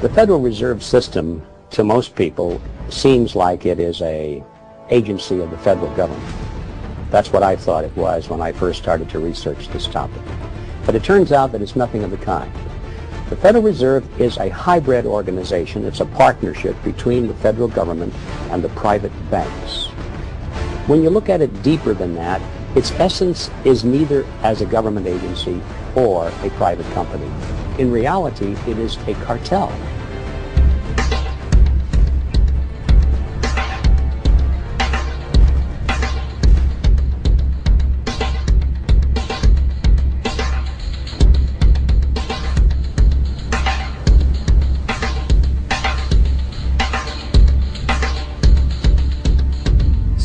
The Federal Reserve System, to most people, seems like it is an agency of the federal government. That's what I thought it was when I first started to research this topic. But it turns out that it's nothing of the kind. The Federal Reserve is a hybrid organization. It's a partnership between the federal government and the private banks. When you look at it deeper than that, its essence is neither as a government agency or a private company. In reality, it is a cartel.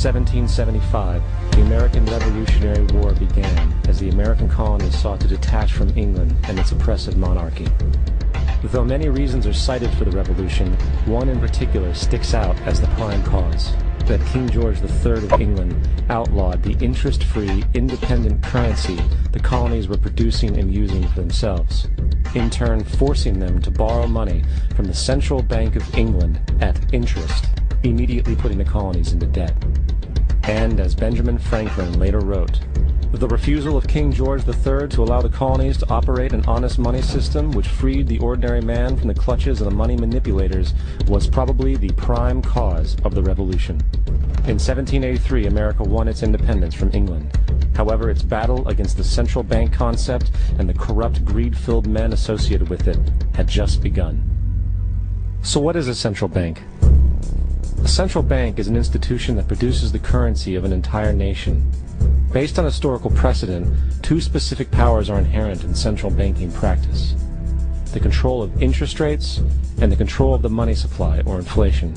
In 1775, the American Revolutionary War began as the American colonies sought to detach from England and its oppressive monarchy. Though many reasons are cited for the revolution, one in particular sticks out as the prime cause: that King George III of England outlawed the interest-free, independent currency the colonies were producing and using for themselves, in turn forcing them to borrow money from the Central Bank of England at interest, immediately putting the colonies into debt. And, as Benjamin Franklin later wrote, the refusal of King George III to allow the colonies to operate an honest money system which freed the ordinary man from the clutches of the money manipulators was probably the prime cause of the revolution. In 1783, America won its independence from England. However, its battle against the central bank concept and the corrupt, greed-filled men associated with it had just begun. So what is a central bank? A central bank is an institution that produces the currency of an entire nation. Based on historical precedent, two specific powers are inherent in central banking practice: the control of interest rates and the control of the money supply, or inflation.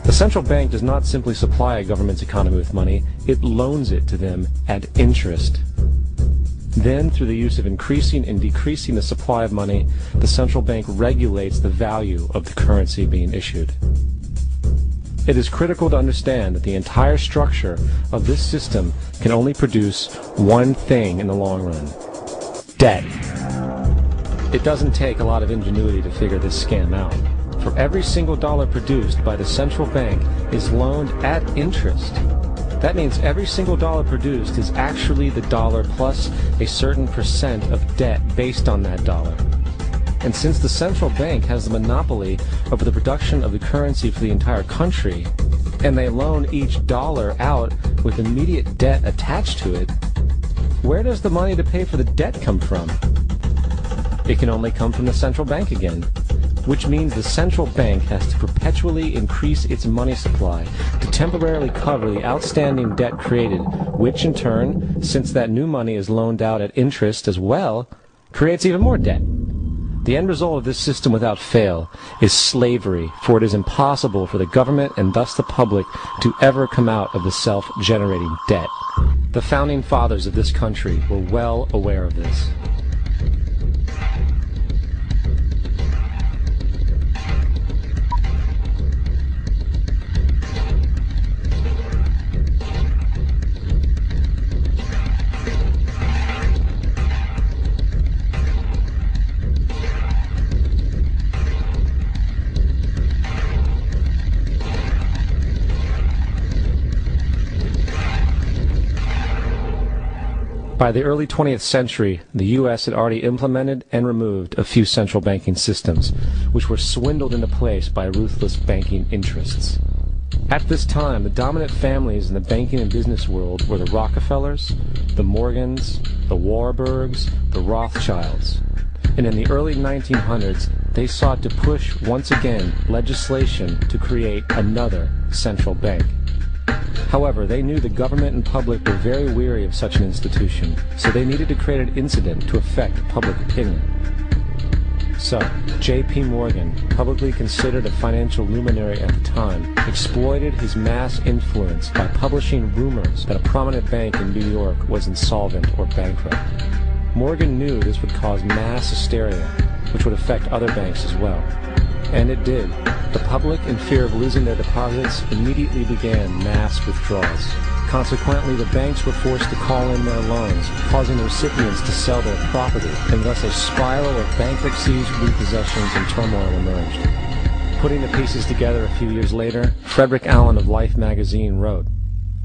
The central bank does not simply supply a government's economy with money, it loans it to them at interest. Then, through the use of increasing and decreasing the supply of money, the central bank regulates the value of the currency being issued. It is critical to understand that the entire structure of this system can only produce one thing in the long run: debt. It doesn't take a lot of ingenuity to figure this scam out. For every single dollar produced by the central bank is loaned at interest. That means every single dollar produced is actually the dollar plus a certain percent of debt based on that dollar. And since the central bank has the monopoly over the production of the currency for the entire country, and they loan each dollar out with immediate debt attached to it, where does the money to pay for the debt come from? It can only come from the central bank again, which means the central bank has to perpetually increase its money supply to temporarily cover the outstanding debt created, which in turn, since that new money is loaned out at interest as well, creates even more debt. The end result of this system without fail is slavery, for it is impossible for the government and thus the public to ever come out of the self-generating debt. The founding fathers of this country were well aware of this. By the early 20th century, the U.S. had already implemented and removed a few central banking systems, which were swindled into place by ruthless banking interests. At this time, the dominant families in the banking and business world were the Rockefellers, the Morgans, the Warburgs, the Rothschilds. And in the early 1900s, they sought to push once again legislation to create another central bank. However, they knew the government and public were very weary of such an institution, so they needed to create an incident to affect public opinion. So, J.P. Morgan, publicly considered a financial luminary at the time, exploited his mass influence by publishing rumors that a prominent bank in New York was insolvent or bankrupt. Morgan knew this would cause mass hysteria, which would affect other banks as well. And it did. The public, in fear of losing their deposits, immediately began mass withdrawals. Consequently, the banks were forced to call in their loans, causing the recipients to sell their property, and thus a spiral of bankruptcies, repossessions, and turmoil emerged. Putting the pieces together a few years later, Frederick Allen of Life magazine wrote,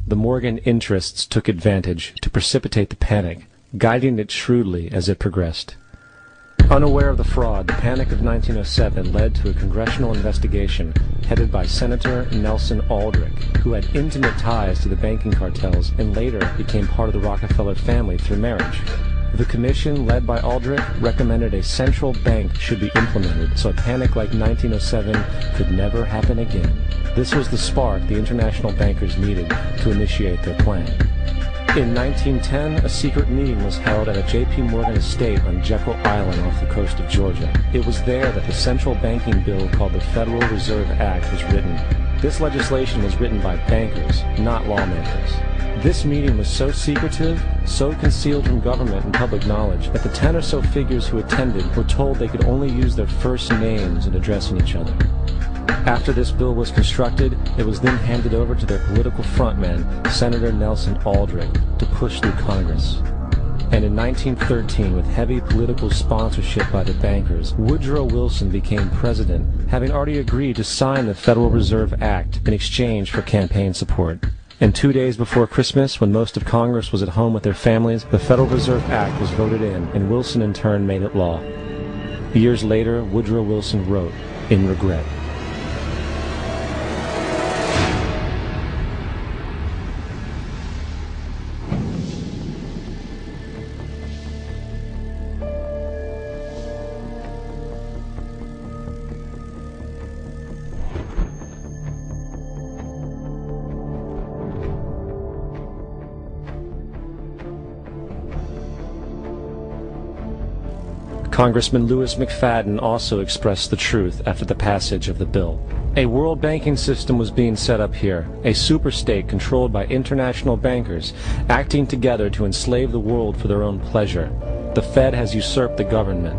"The Morgan interests took advantage to precipitate the panic, guiding it shrewdly as it progressed." Unaware of the fraud, the Panic of 1907 led to a congressional investigation headed by Senator Nelson Aldrich, who had intimate ties to the banking cartels and later became part of the Rockefeller family through marriage. The commission, led by Aldrich, recommended a central bank should be implemented so a panic like 1907 could never happen again. This was the spark the international bankers needed to initiate their plan. In 1910, a secret meeting was held at a J.P. Morgan estate on Jekyll Island off the coast of Georgia. It was there that the central banking bill called the Federal Reserve Act was written. This legislation was written by bankers, not lawmakers. This meeting was so secretive, so concealed from government and public knowledge, that the 10 or so figures who attended were told they could only use their first names in addressing each other. After this bill was constructed, it was then handed over to their political frontman, Senator Nelson Aldrich, to push through Congress. And in 1913, with heavy political sponsorship by the bankers, Woodrow Wilson became president, having already agreed to sign the Federal Reserve Act in exchange for campaign support. And 2 days before Christmas, when most of Congress was at home with their families, the Federal Reserve Act was voted in, and Wilson in turn made it law. Years later, Woodrow Wilson wrote, in regret, Congressman Louis McFadden also expressed the truth after the passage of the bill. A world banking system was being set up here, a superstate controlled by international bankers, acting together to enslave the world for their own pleasure. The Fed has usurped the government.